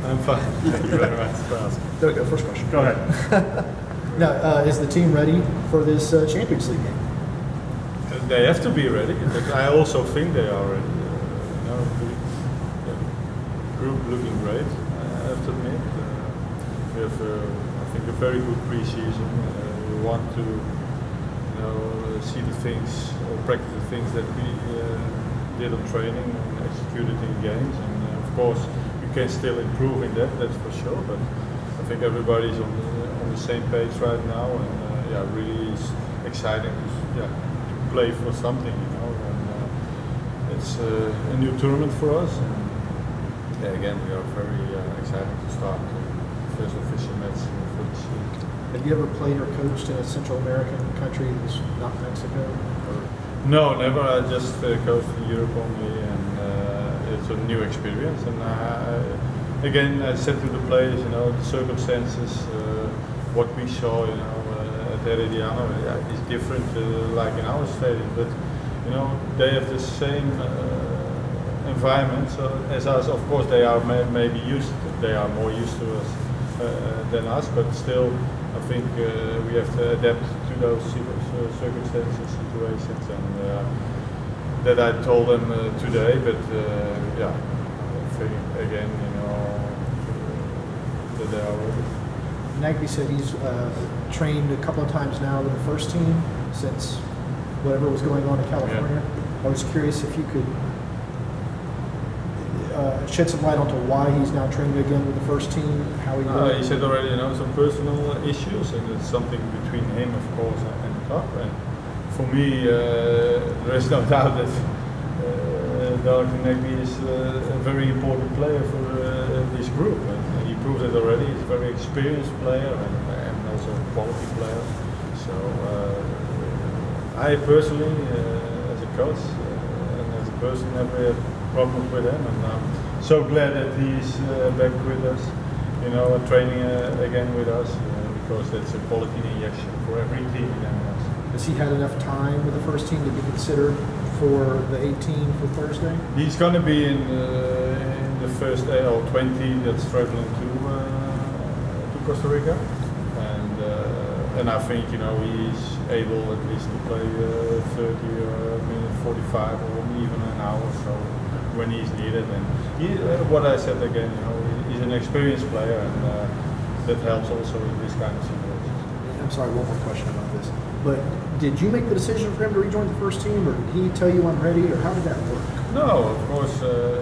I'm fine. Thank you very much for asking. There we go. First question. Go ahead. Now, is the team ready for this Champions League game? They have to be ready, but I also think they are ready. The group looking great, I have to admit. We have, I think, a very good pre-season. We want to, see the things or practice the things that we did on training and executed in games. And of course, we can still improve in that. That's for sure. But I think everybody's on the same page right now, and really is exciting to play for something, and it's a new tournament for us. And again, we are very excited to start the first official match for this year. Have you ever played or coached in a Central American country that's not Mexico? Or? No, never. I just coached in Europe only, and it's a new experience. And again, I said to the players, the circumstances, what we saw, at Herediano is different, like in our stadium. But they have the same environment as us. Of course, they are maybe used. They are more used to us than us, but still. I think we have to adapt to those circumstances, situations, and that I told them today. But I think again, that they are ready. Nagbe said he's trained a couple of times now with the first team since whatever was going on in California. Yeah. I was curious if you could shed some light onto why he's now training again with the first team, how he said already, some personal issues, and it's something between him, of course, and the club. And for me, there is no doubt that Darlington Nagbe is a very important player for this group. And he proved it already. He's a very experienced player and also a quality player. So I personally, as a coach and as a person, never had problems with him, and I'm so glad that he's back with us, training again with us, because that's a quality injection for every team in MLS. Has he had enough time with the first team to be considered for the 18 for Thursday? He's going to be in the first 20 that's traveling to Costa Rica, and I think he's able at least to play 30 minutes, 45, or even an hour. So when he's needed, and what I said again, he's an experienced player, and that helps also in this kind of situation. I'm sorry, one more question about this. But did you make the decision for him to rejoin the first team, or did he tell you I'm ready, or how did that work? No, of course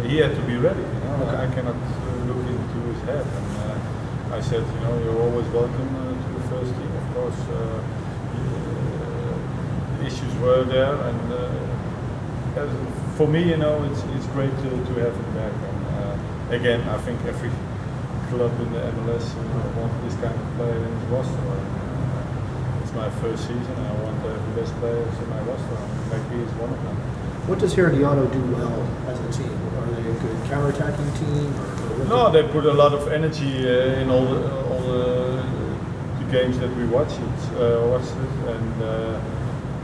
he had to be ready. Okay. I cannot look into his head, and I said, you're always welcome to the first team. Of course, issues were there, and for me, it's great to have him back. And again, I think every club in the MLS wants this kind of player in his roster. It's my first season. I want to have the best players in my roster. Nagbe is one of them. What does Herediano do well as a team? Are they a good counter-attacking team? No, they put a lot of energy in all the games that we watched and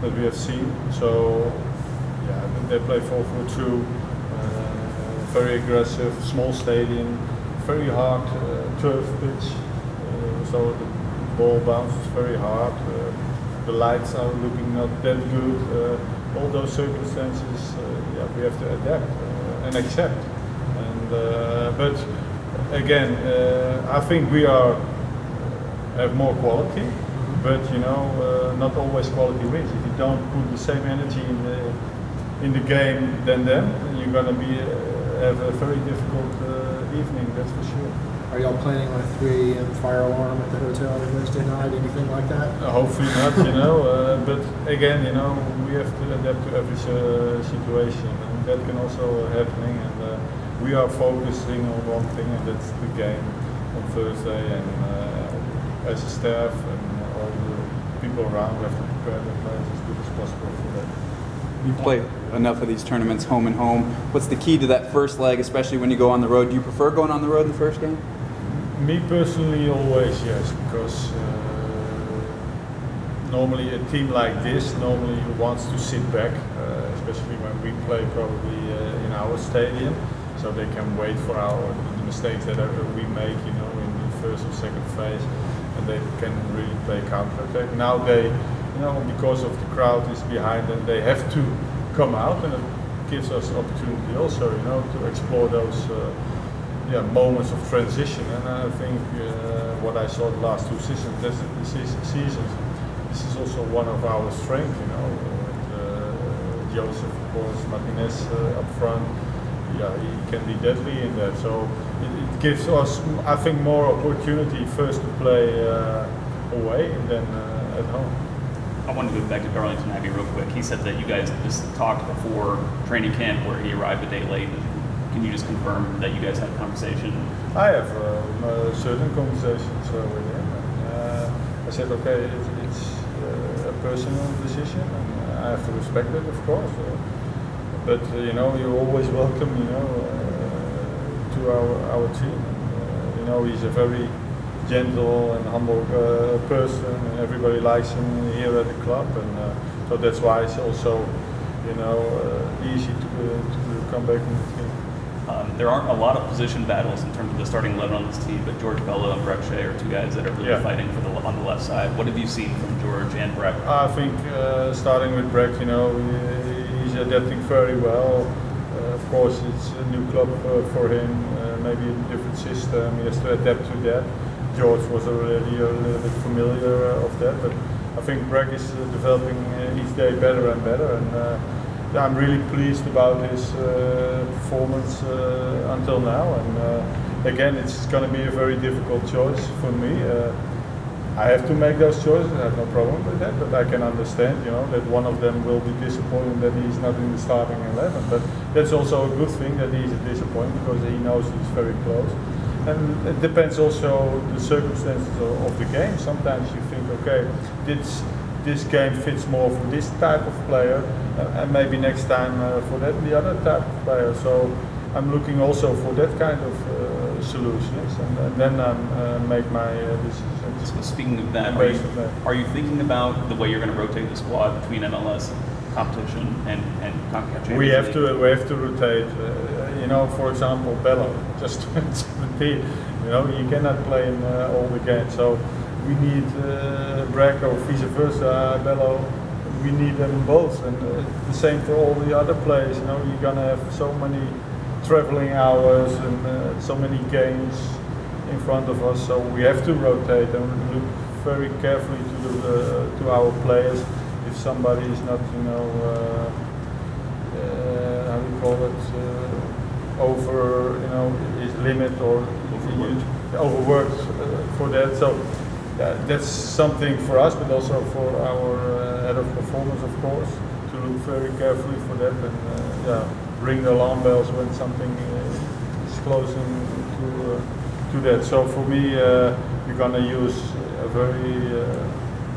that we have seen. So. They play 4-4-2, very aggressive, small stadium, very hard turf pitch, so the ball bounces very hard, the lights are looking not that good, all those circumstances we have to adapt and accept. And, but again, I think we have more quality, but not always quality wins. If you don't put the same energy in the game than them, you're going to have a very difficult evening, that's for sure. Are y'all planning on a 3 a.m. fire alarm at the hotel on Wednesday night, anything like that? Hopefully not, but again, we have to adapt to every situation, and that can also happening, and we are focusing on one thing, and that's the game on Thursday, and as a staff and all the people around, we have to prepare the players as good as possible for that. You play enough of these tournaments home and home. What's the key to that first leg, especially when you go on the road? Do you prefer going on the road in the first game? Me personally, always yes, because normally a team like this normally wants to sit back, especially when we play probably in our stadium, so they can wait for the mistakes that we make, you know, in the first or second phase, and they can really play counter-attack. Now they, you know, because of the crowd is behind them, they have to come out, and it gives us opportunity also, you know, to explore those moments of transition. And I think what I saw the last two seasons, this is also one of our strengths, you know. Joseph, of course, Martinez up front. Yeah, he can be deadly in that. So it gives us, I think, more opportunity first to play away and then at home. I wanted to go back to Darlington Nagbe real quick. He said that you guys just talked before training camp where he arrived a day late. Can you just confirm that you guys had a conversation? I have certain conversations with him. I said, okay, it's a personal decision, and I have to respect it, of course. But you know, you're always welcome, you know, to our team. You know, he's a very gentle and humble person, and everybody likes him here at the club, and so that's why it's also, you know, easy to come back in the team. There aren't a lot of position battles in terms of the starting 11 on this team, but George Bello and Brek Shea are two guys that are really fighting for on the left side. What have you seen from George and Brek? I think starting with Brek, you know, he's adapting very well. Of course, it's a new club for him, maybe a different system. He has to adapt to that. George was already a little bit familiar of that, but I think Brek is developing each day better and better. And I'm really pleased about his performance until now, and again, it's going to be a very difficult choice for me. I have to make those choices. I have no problem with that, but I can understand, you know, that one of them will be disappointed that he's not in the starting 11. But that's also a good thing that he's a disappointment because he knows he's very close. And it depends also the circumstances of the game. Sometimes you think, okay, this game fits more for this type of player, and maybe next time for the other type of player. So I'm looking also for that kind of solutions, and then I make my decisions. So speaking of that, are you thinking about the way you're going to rotate the squad between MLS competition and CONCACAF? We have to rotate. You know, for example, Bello just turned 17. You know, you cannot play in all the games. So we need Brek or vice versa, Bello. We need them both, and the same for all the other players. You know, you're gonna have so many traveling hours and so many games in front of us. So we have to rotate and look very carefully to our players. If somebody is not, you know, how do you call it, over, you know, his limit or overworked for that. So. That's something for us, but also for our head of performance, of course, to look very carefully for that and ring the alarm bells when something is closing to that. So for me, we're going to use a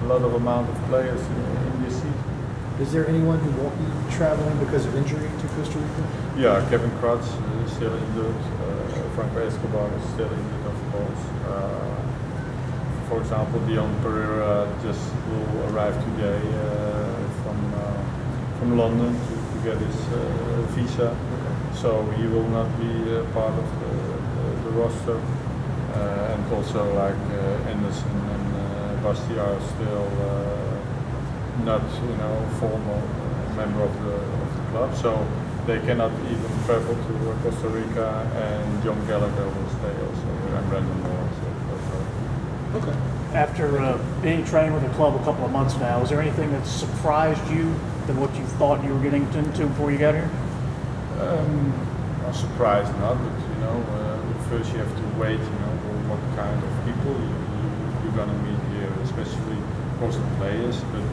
lot of amount of players in this season. Is there anyone who won't be traveling because of injury to Costa Rica? Yeah, Kevin Kratz is still injured. Frank de Boer is still injured, of course. For example, Dion Pereira just will arrive today from London to get his visa, so he will not be part of the roster. And also like Anderson and Basti are still not, you know, formal member of the club, so they cannot even travel to Costa Rica. And John Gallagher will stay also, and Brandon Moore. Okay. After being trained with the club a couple of months now, is there anything that surprised you than what you thought you were getting into before you got here? Not surprised, not, but you know, first you have to wait, you know, what kind of people you're going to meet here, especially of course the players, but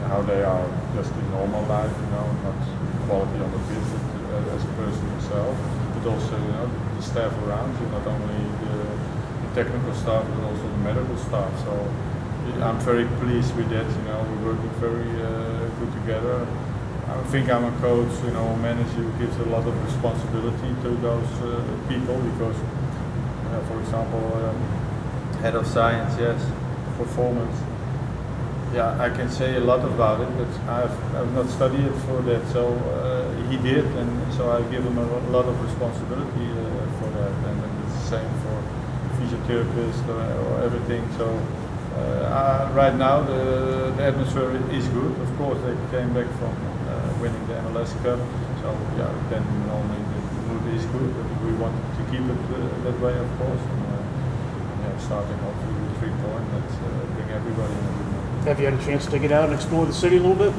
how they are just in normal life, you know, not quality on the pitch, but as a person himself, but also, you know, the staff around you, not only the technical staff but also the medical staff. So I'm very pleased with that. You know, we're working very good together. I think I'm a coach, you know, a manager who gives a lot of responsibility to those people because, for example, head of science, yes, performance. Yeah, I can say a lot about it, but I've not studied for that. So he did, and so I give him a lot of responsibility for that. that, and then it's the same for physiotherapists or everything. So right now the atmosphere is good. Of course, they came back from winning the MLS Cup, so yeah, then normally the mood is good, but we want to keep it that way, of course. And, starting off with 3 points, let's bring everybody in a good mood. Have you had a chance to get out and explore the city a little bit?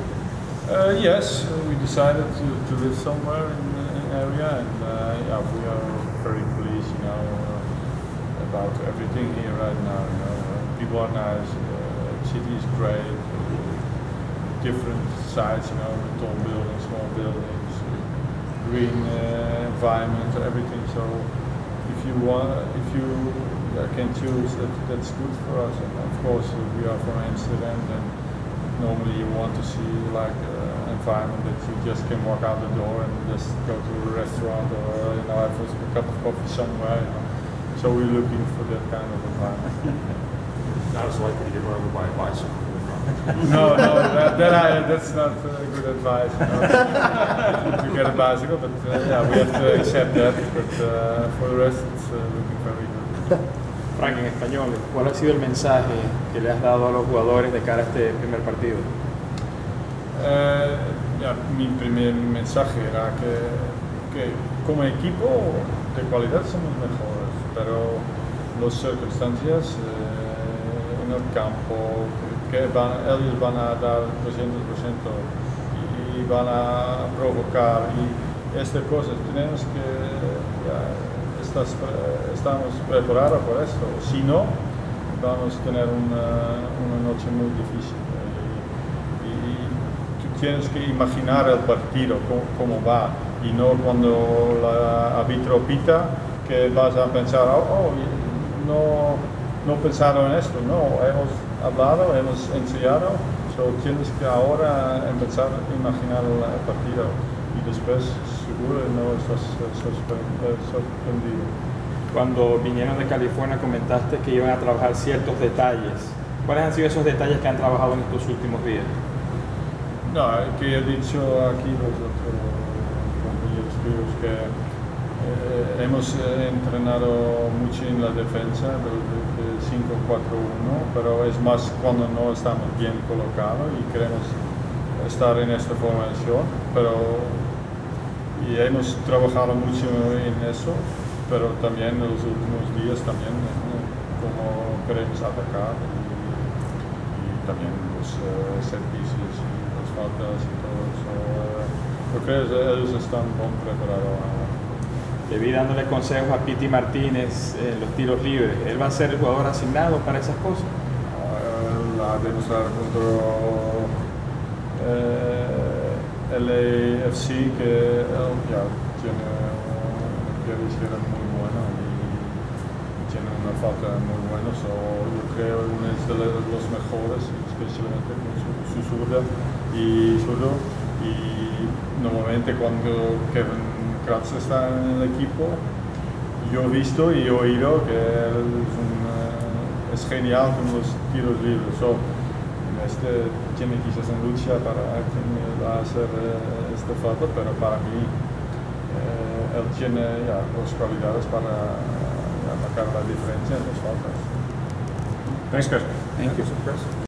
Yes, we decided to live somewhere in the area, and yeah, we are very pleased, about everything here right now. People are nice, city is great, different sides, tall buildings, small buildings, green environment, everything. So if you can choose, that's good for us. And of course, we are from Amsterdam, and normally you want to see like an environment that you just can walk out the door and just go to a restaurant or have a cup of coffee somewhere. So we're looking for that kind of environment. Not as likely to get run over by a bicycle. No, that's not good advice. To get a bicycle, but yeah, we have to accept that. But for the rest, it's looking very good. Frank, en español, ¿cuál ha sido el mensaje que le has dado a los jugadores de cara a este primer partido? Mi primer mensaje era que como equipo de calidad somos mejores, pero las circunstancias en el campo, ellos van a dar 200% y van a provocar, y estas cosas tenemos que estamos preparados por esto. Si no, vamos a tener una noche muy difícil. Y tú tienes que imaginar el partido, cómo va, y no cuando el árbitro pita que vas a pensar, no pensaron en esto. No, hemos hablado, hemos ensayado, tienes que ahora empezar a imaginar el partido. Y después seguro no estás sorprendido. Cuando vinieron de California comentaste que iban a trabajar ciertos detalles. ¿Cuáles han sido esos detalles que han trabajado en estos últimos días? No, que he dicho aquí los otros compañeros que hemos entrenado mucho en la defensa de 5-4-1, pero es más cuando no estamos bien colocados y queremos estar en esta formación, y hemos trabajado mucho en eso, pero también en los últimos días también como queremos atacar y también los set pieces y las faltas y todo eso. Yo creo que ellos están bien preparados. Te vi dándole consejos a Piti Martínez en los tiros libres. ¿Él va a ser el jugador asignado para esas cosas? La de nuestra contra LAFC, que tiene una izquierda muy buena y tiene una falta muy buena. Yo creo que uno es de los mejores, especialmente con su zurda y normalmente cuando Kevin Kratz está en el equipo, yo he visto y he oído que él es genial con los tiros libres. Tiene quizás en lucha para quién va a hacer esta falta, pero para mí él tiene las cualidades para marcar la diferencia en las faltas. Thanks, guys. Thank you.